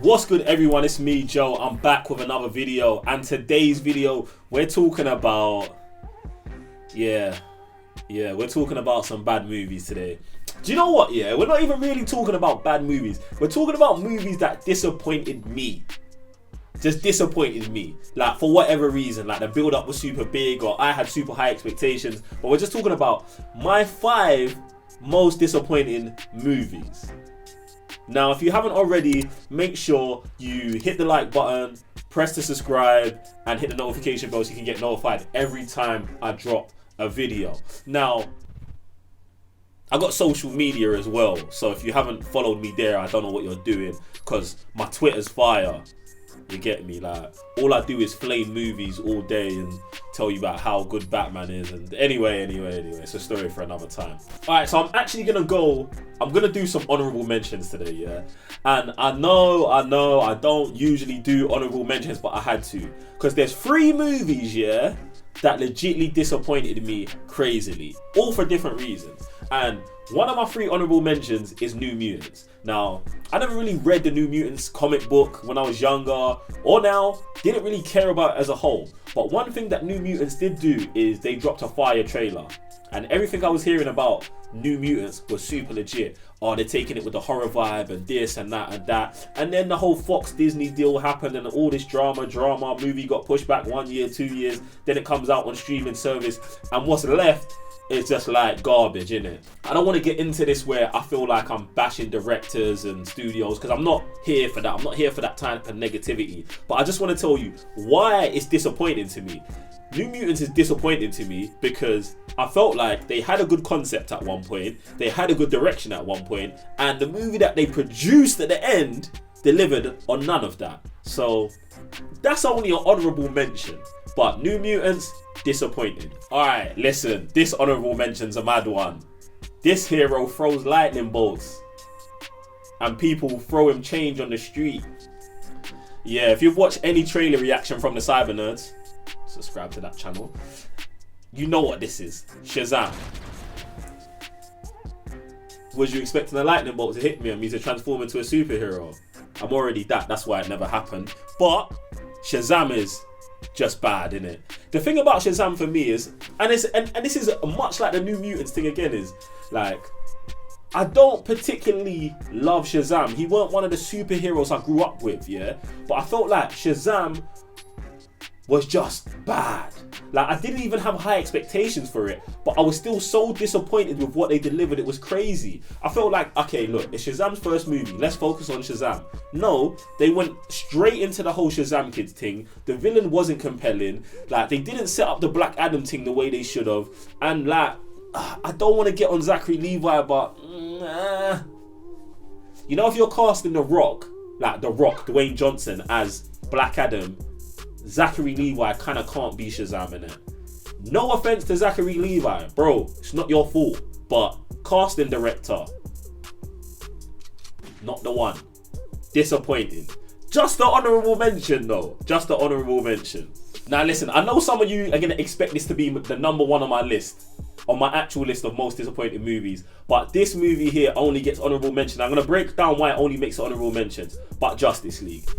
What's good, everyone? It's me, Joe. I'm back with another video, and today's video we're talking about we're talking about some bad movies today. Do you know what? Yeah, we're not even really talking about bad movies. We're talking about movies that disappointed me. Just disappointed me, like, for whatever reason. Like, the build up was super big, or I had super high expectations. But we're just talking about my 5 most disappointing movies. Now, if you haven't already, make sure you hit the like button, press the subscribe, and hit the notification bell so you can get notified every time I drop a video. Now, I got social media as well, so if you haven't followed me there, I don't know what you're doing, because my Twitter's fire. You get me? Like, all I do is flame movies all day and tell you about how good Batman is. And anyway, it's a story for another time. Alright, so I'm actually gonna do some honorable mentions today, yeah? And I know I don't usually do honorable mentions, but I had to. Because there's 3 movies, yeah, that legitimately disappointed me crazily. All for different reasons. And one of my 3 honorable mentions is New Mutants. Now, I never really read the New Mutants comic book when I was younger, or now, didn't really care about it as a whole. But one thing that New Mutants did do is they dropped a fire trailer. And everything I was hearing about New Mutants was super legit. Oh, they're taking it with the horror vibe and this and that and that. And then the whole Fox Disney deal happened and all this drama, movie got pushed back 1 year, 2 years. Then it comes out on streaming service. And what's left is just like garbage, innit? I don't want to get into this where I feel like I'm bashing directors and studios, because I'm not here for that. I'm not here for that type of negativity. But I just want to tell you why it's disappointing to me. New Mutants is disappointing to me because I felt like they had a good concept at one point, they had a good direction at one point, and the movie that they produced at the end delivered on none of that. So that's only an honorable mention. But New Mutants, disappointed. Alright, listen, this honorable mention's a mad one. This hero throws lightning bolts and people throw him change on the street. Yeah, if you've watched any trailer reaction from the Cyber Nerds, subscribe to that channel, you know what this is. Shazam. Was you expecting a lightning bolt to hit me and me to transform into a superhero? I'm already that's why it never happened. But Shazam is just bad, innit? The thing about Shazam for me is, and this is much like the New Mutants thing again, is like, I don't particularly love Shazam. He weren't one of the superheroes I grew up with, yeah? But I felt like Shazam was just bad. Like, I didn't even have high expectations for it, but I was still so disappointed with what they delivered. It was crazy. I felt like, okay, look, it's Shazam's first movie, let's focus on Shazam. No, they went straight into the whole Shazam Kids thing. The villain wasn't compelling. Like, they didn't set up the Black Adam thing the way they should have. And like, I don't want to get on Zachary Levi, but you know, if you're casting The Rock, like The Rock, Dwayne Johnson, as Black Adam, Zachary Levi kind of can't be Shazam in it. No offense to Zachary Levi, bro, it's not your fault, but casting director, not the one. Disappointing. Just the honorable mention though. Just the honorable mention. Now listen, I know some of you are going to expect this to be the number 1 on my list, on my actual list of most disappointing movies, but this movie here only gets honorable mention. I'm going to break down why it only makes honorable mentions. But Justice League.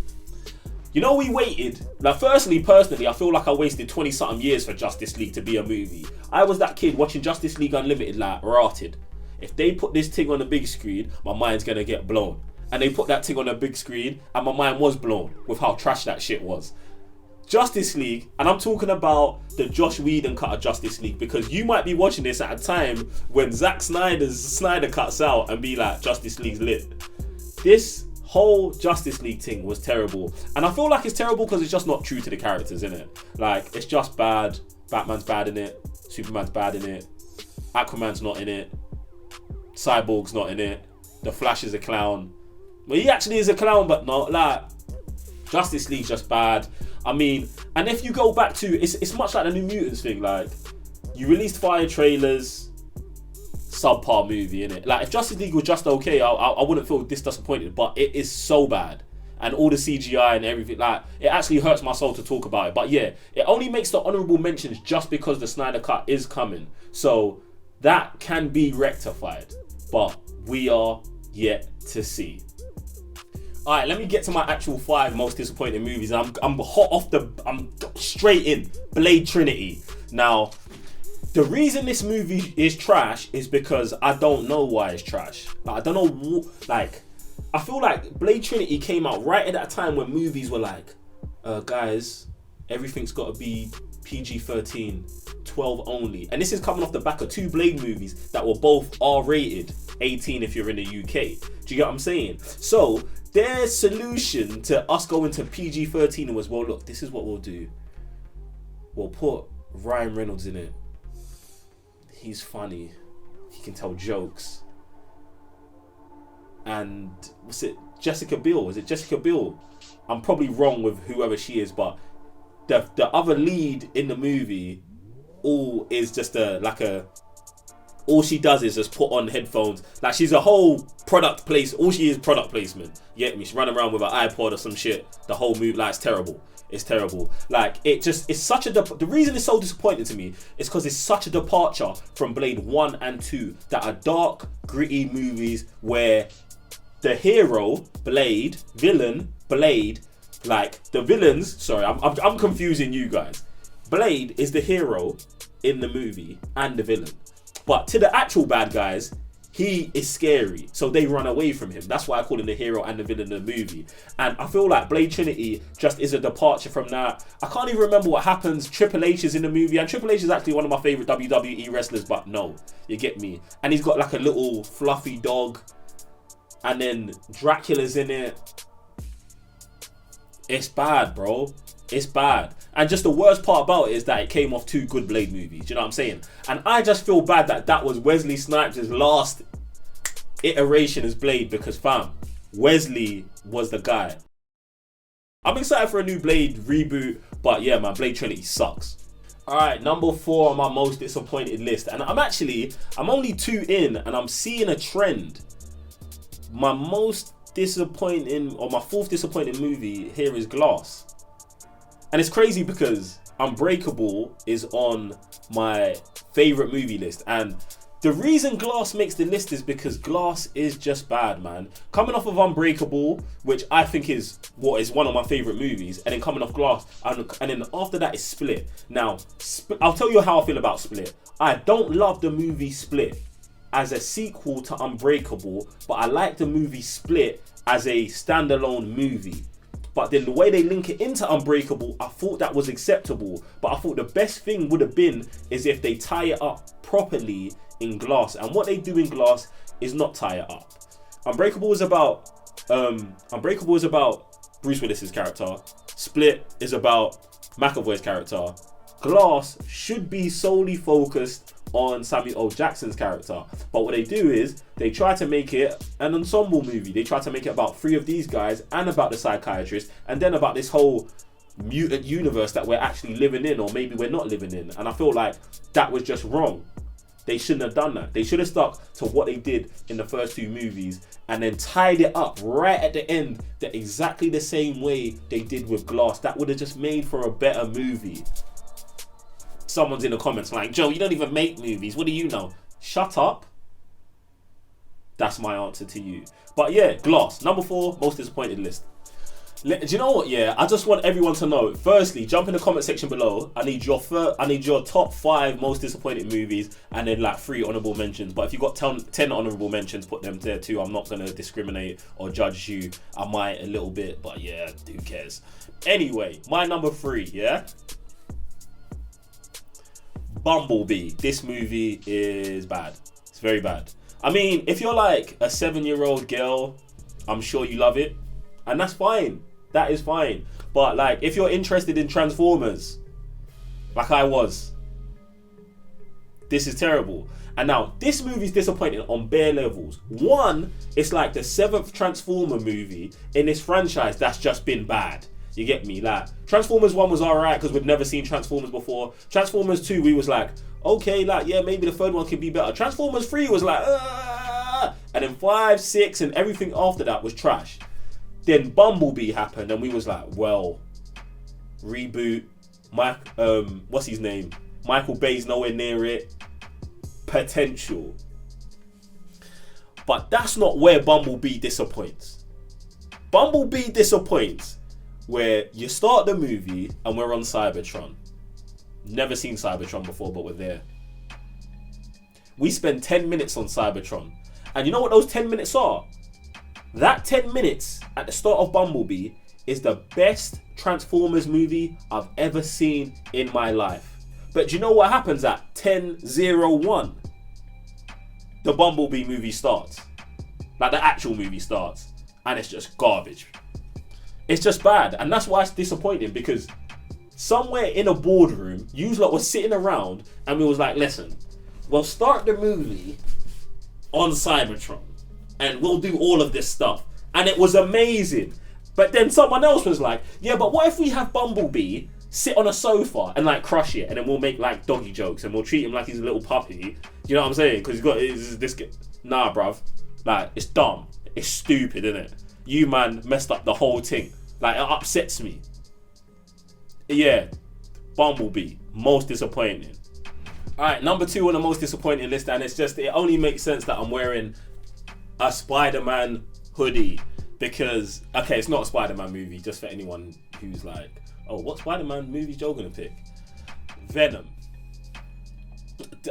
You know, we waited. Like, firstly, personally, I feel like I wasted 20 something years for Justice League to be a movie. I was that kid watching Justice League Unlimited, like, rotted. If they put this thing on the big screen, my mind's gonna get blown. And they put that thing on the big screen, and my mind was blown with how trash that shit was. Justice League, and I'm talking about the Joss Whedon cut of Justice League, because you might be watching this at a time when Zack Snyder cuts out and be like, Justice League's lit. This whole Justice League thing was terrible, and I feel like it's terrible because it's just not true to the characters, innit? Like, it's just bad. Batman's bad in it, Superman's bad in it, Aquaman's not in it, Cyborg's not in it, The Flash is a clown. Well, he actually is a clown, but not like, Justice League's just bad. I mean, and if you go back to, it's much like the New Mutants thing. Like, you released fire trailers, subpar movie, innit? Like, if Justice League was just okay, I wouldn't feel this disappointed, but it is so bad. And all the CGI and everything, like, it actually hurts my soul to talk about it. But yeah, it only makes the honorable mentions just because the Snyder Cut is coming. So that can be rectified, but we are yet to see. All right, let me get to my actual 5 most disappointing movies. I'm straight in. Blade Trinity. Now, the reason this movie is trash is because I don't know why it's trash. Like, I don't know, I feel like Blade Trinity came out right at that time when movies were like, guys, everything's got to be PG-13, 12 only. And this is coming off the back of 2 Blade movies that were both R-rated, 18 if you're in the UK. Do you get what I'm saying? So their solution to us going to PG-13 was, well, look, this is what we'll do. We'll put Ryan Reynolds in it. He's funny. He can tell jokes. And was it Jessica Biel? Is it Jessica Biel? I'm probably wrong with whoever she is, but the other lead in the movie all is just all she does is just put on headphones. Like, she's a whole product place. All she is product placement. You get me? She's running around with an iPod or some shit. The whole movie, like, it's terrible. It's terrible. Like, it's such a the reason it's so disappointing to me is because it's such a departure from Blade 1 and 2 that are dark, gritty movies where the hero, Blade, villain, Blade, like the villains, sorry, I'm confusing you guys. Blade is the hero in the movie and the villain. But to the actual bad guys, he is scary, so they run away from him. That's why I call him the hero and the villain in the movie. And I feel like Blade Trinity just is a departure from that. I can't even remember what happens. Triple H is in the movie, and Triple H is actually one of my favorite WWE wrestlers, but no, you get me. And he's got like a little fluffy dog, and then Dracula's in it. It's bad, bro. It's bad. And just the worst part about it is that it came off 2 good Blade movies. Do you know what I'm saying? And I just feel bad that was Wesley Snipes' last iteration as Blade, because fam, Wesley was the guy. I'm excited for a new Blade reboot, but yeah, man, Blade Trinity sucks. Alright, number 4 on my most disappointed list. And I'm only 2 in, and I'm seeing a trend. My most disappointing, or my 4th disappointing movie here is Glass. And it's crazy because Unbreakable is on my favorite movie list. And the reason Glass makes the list is because Glass is just bad, man. Coming off of Unbreakable, which I think is one of my favorite movies, and then coming off Glass, and then after that is Split. Now, I'll tell you how I feel about Split. I don't love the movie Split as a sequel to Unbreakable, but I like the movie Split as a standalone movie. But then the way they link it into Unbreakable, I thought that was acceptable. But I thought the best thing would have been is if they tie it up properly in Glass. And what they do in Glass is not tie it up. Unbreakable is about Bruce Willis's character. Split is about McAvoy's character. Glass should be solely focused on Samuel L. Jackson's character. But what they do is they try to make it an ensemble movie. They try to make it about 3 of these guys and about the psychiatrist and then about this whole mutant universe that we're actually living in, or maybe we're not living in. And I feel like that was just wrong. They shouldn't have done that. They should have stuck to what they did in the first 2 movies and then tied it up right at the end exactly the same way they did with Glass. That would have just made for a better movie. Someone's in the comments like, Joe, you don't even make movies. What do you know? Shut up. That's my answer to you. But yeah, Glass. Number 4, most disappointed list. Do you know what? Yeah, I just want everyone to know. Firstly, jump in the comment section below. I need your top 5 most disappointed movies, and then like 3 honorable mentions. But if you got 10 honorable mentions, put them there too. I'm not gonna discriminate or judge you. I might a little bit, but yeah, who cares? Anyway, my number 3. Yeah. Bumblebee. This movie is bad. It's very bad. I mean, if you're like a 7-year-old girl, I'm sure you love it. And that's fine. That is fine. But like, if you're interested in Transformers, like I was, this is terrible. And now, this movie's disappointing on bare levels. 1, it's like the 7th Transformer movie in this franchise that's just been bad. You get me? Like, Transformers 1 was alright because we'd never seen Transformers before. Transformers 2, we was like, okay, like, yeah, maybe the 3rd one could be better. Transformers 3 was like, and then 5, 6, and everything after that was trash. Then Bumblebee happened, and we was like, well, reboot. What's his name? Michael Bay's nowhere near it. potential. But that's not where Bumblebee disappoints. Bumblebee disappoints where you start the movie and we're on Cybertron. Never seen Cybertron before, but we're there. We spend 10 minutes on Cybertron. And you know what those 10 minutes are? That 10 minutes at the start of Bumblebee is the best Transformers movie I've ever seen in my life. But do you know what happens at 10:01? The Bumblebee movie starts. Like the actual movie starts. And it's just garbage. It's just bad. And that's why it's disappointing, because somewhere in a boardroom, you lot were sitting around and we was like, listen, we'll start the movie on Cybertron and we'll do all of this stuff. And it was amazing. But then someone else was like, yeah, but what if we have Bumblebee sit on a sofa and like crush it, and then we'll make like doggy jokes and we'll treat him like he's a little puppy. You know what I'm saying? Because he's got this. Nah, bruv. Like, it's dumb. It's stupid, isn't it? You, man, messed up the whole thing. Like, it upsets me. Yeah. Bumblebee. Most disappointing. Alright, number 2 on the most disappointing list, and it only makes sense that I'm wearing a Spider-Man hoodie. Because, okay, it's not a Spider-Man movie, just for anyone who's like, oh, what Spider-Man movie Joe gonna pick? Venom.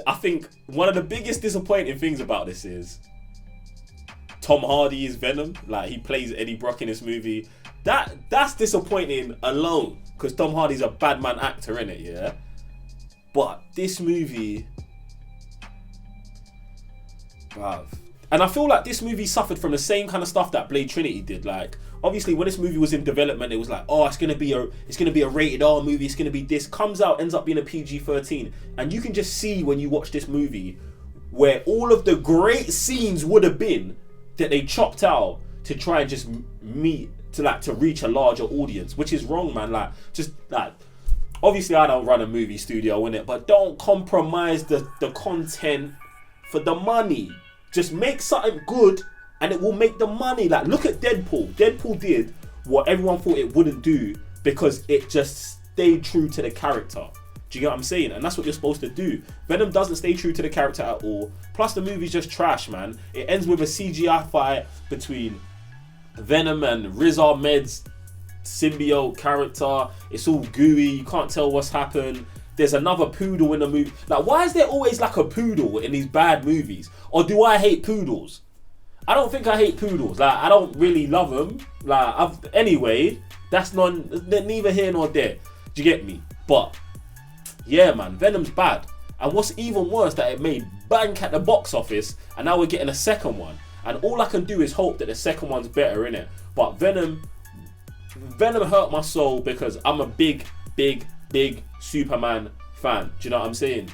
I think one of the biggest disappointing things about this is Tom Hardy is Venom. Like, he plays Eddie Brock in this movie. That's disappointing alone, because Tom Hardy's a bad man actor in it, yeah? But this movie, bruv. And I feel like this movie suffered from the same kind of stuff that Blade Trinity did. Like, obviously, when this movie was in development, it was like, oh, it's gonna be a rated R movie. It's gonna be this. Comes out, ends up being a PG-13, and you can just see when you watch this movie where all of the great scenes would have been that they chopped out to try and just to reach a larger audience, which is wrong, man. Like, just like, obviously, I don't run a movie studio, innit, but don't compromise the content for the money. Just make something good and it will make the money. Like, look at Deadpool. Deadpool did what everyone thought it wouldn't do because it just stayed true to the character. Do you get what I'm saying? And that's what you're supposed to do. Venom doesn't stay true to the character at all. Plus, the movie's just trash, man. It ends with a CGI fight between Venom and Riz Ahmed's symbiote character. It's all gooey. You can't tell what's happened. There's another poodle in the movie. Like, why is there always like a poodle in these bad movies? Or do I hate poodles? I don't think I hate poodles. Like, I don't really love them. Like, anyway, that's neither here nor there. Do you get me? But yeah, man, Venom's bad. And what's even worse, that it made bank at the box office, and now we're getting a second one. And all I can do is hope that the second one's better, innit? But Venom hurt my soul because I'm a big Superman fan. Do you know what I'm saying?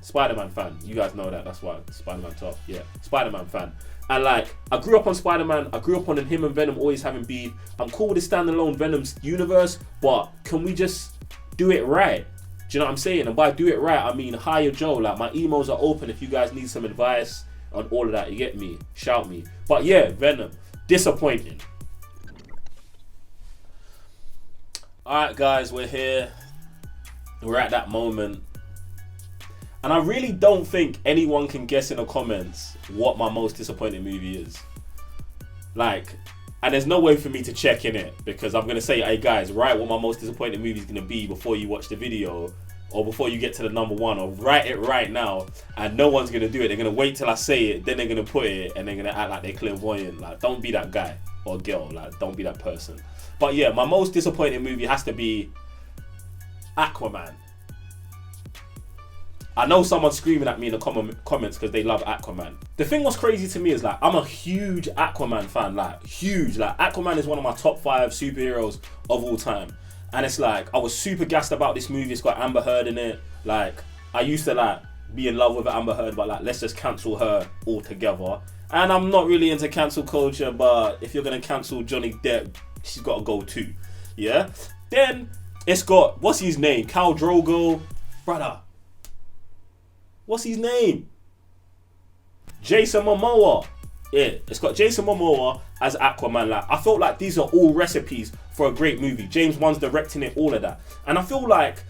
Spider-Man fan. You guys know that. That's why Spider-Man top. Yeah, Spider-Man fan. And like, I grew up on Spider-Man. I grew up on him and Venom always having beef. I'm cool with the standalone Venom's universe, but can we just do it right? Do you know what I'm saying? And by do it right, I mean hire Joe. Like, my emails are open if you guys need some advice on all of that. You get me? Shout me. But yeah, Venom. Disappointing. Alright guys, we're here. We're at that moment. And I really don't think anyone can guess in the comments what my most disappointing movie is. Like, and there's no way for me to check in it, because I'm going to say, hey guys, write what my most disappointing movie is going to be before you watch the video, or before you get to the number 1, or write it right now, and no one's going to do it. They're going to wait till I say it, then they're going to put it, and they're going to act like they're clairvoyant. Like, don't be that guy or girl. Like, don't be that person. But yeah, my most disappointing movie has to be Aquaman. I know someone's screaming at me in the comments because they love Aquaman. The thing what's crazy to me is, like, I'm a huge Aquaman fan, like, huge. Like, Aquaman is one of my top 5 superheroes of all time. And it's like, I was super gassed about this movie. It's got Amber Heard in it. Like, I used to, like, be in love with Amber Heard, but, like, let's just cancel her altogether. And I'm not really into cancel culture, but if you're going to cancel Johnny Depp, she's got to go too. Yeah? Then, it's got, what's his name? Khal Drogo. Brother. What's his name? Jason Momoa. Yeah, it's got Jason Momoa as Aquaman. Like, I felt like these are all recipes for a great movie. James Wan's directing it, all of that. And I feel like,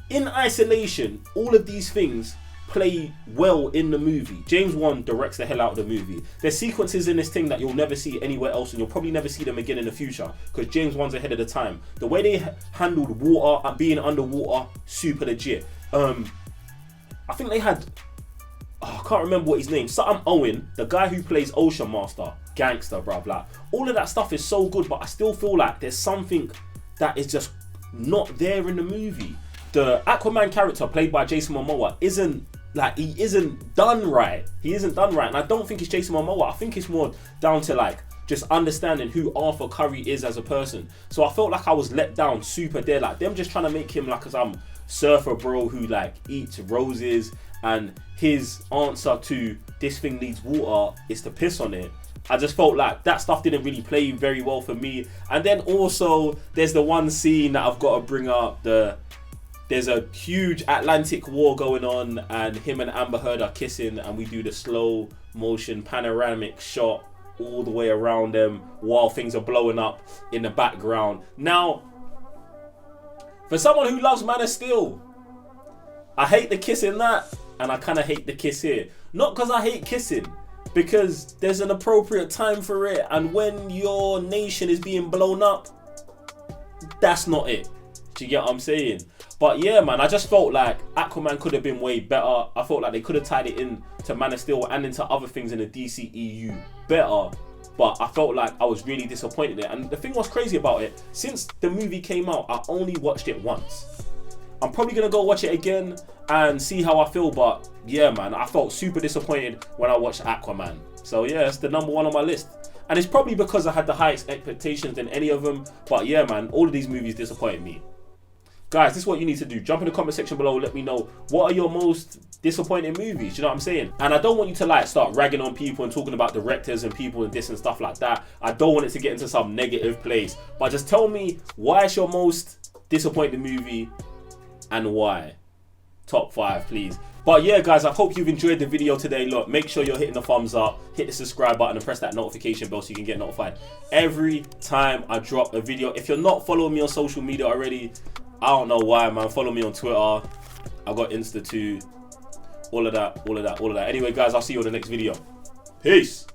in isolation, all of these things play well in the movie. James Wan directs the hell out of the movie. There's sequences in this thing that you'll never see anywhere else, and you'll probably never see them again in the future, because James Wan's ahead of the time. The way they handled water and being underwater, super legit. I think they had, I can't remember what his name, Something Owen, the guy who plays Ocean Master, gangster, bruv. Like, all of that stuff is so good, but I still feel like there's something that is just not there in the movie. The Aquaman character played by Jason Momoa isn't done right. He isn't done right, and I don't think it's Jason Momoa. I think it's more down to like just understanding who Arthur Curry is as a person. So I felt like I was let down super there. Like, them just trying to make him like some surfer bro who like eats roses, and his answer to this thing needs water is to piss on it. I just felt like that stuff didn't really play very well for me. And then also there's the one scene that I've got to bring up. There's a huge Atlantic war going on, and him and Amber Heard are kissing, and we do the slow motion panoramic shot all the way around them while things are blowing up in the background. Now, for someone who loves Man of Steel, I hate the kiss in that, and I kind of hate the kiss here. Not because I hate kissing, because there's an appropriate time for it, and when your nation is being blown up, that's not it. Do you get what I'm saying? But yeah, man, I just felt like Aquaman could have been way better. I felt like they could have tied it in to Man of Steel and into other things in the DCEU better. But I felt like I was really disappointed in it. And the thing was crazy about it, since the movie came out, I only watched it once. I'm probably going to go watch it again and see how I feel. But yeah, man, I felt super disappointed when I watched Aquaman. So yeah, it's the number one on my list. And it's probably because I had the highest expectations than any of them. But yeah, man, all of these movies disappointed me. Guys, this is what you need to do. Jump in the comment section below. Let me know, what are your most disappointing movies? You know what I'm saying? And I don't want you to like start ragging on people and talking about directors and people and this and stuff like that. I don't want it to get into some negative place. But just tell me, why is your most disappointing movie and why? Top 5, please. But yeah, guys, I hope you've enjoyed the video today. Look, make sure you're hitting the thumbs up, hit the subscribe button, and press that notification bell so you can get notified every time I drop a video. If you're not following me on social media already, I don't know why, man. Follow me on Twitter. I've got Insta too. All of that. Anyway, guys, I'll see you on the next video. Peace.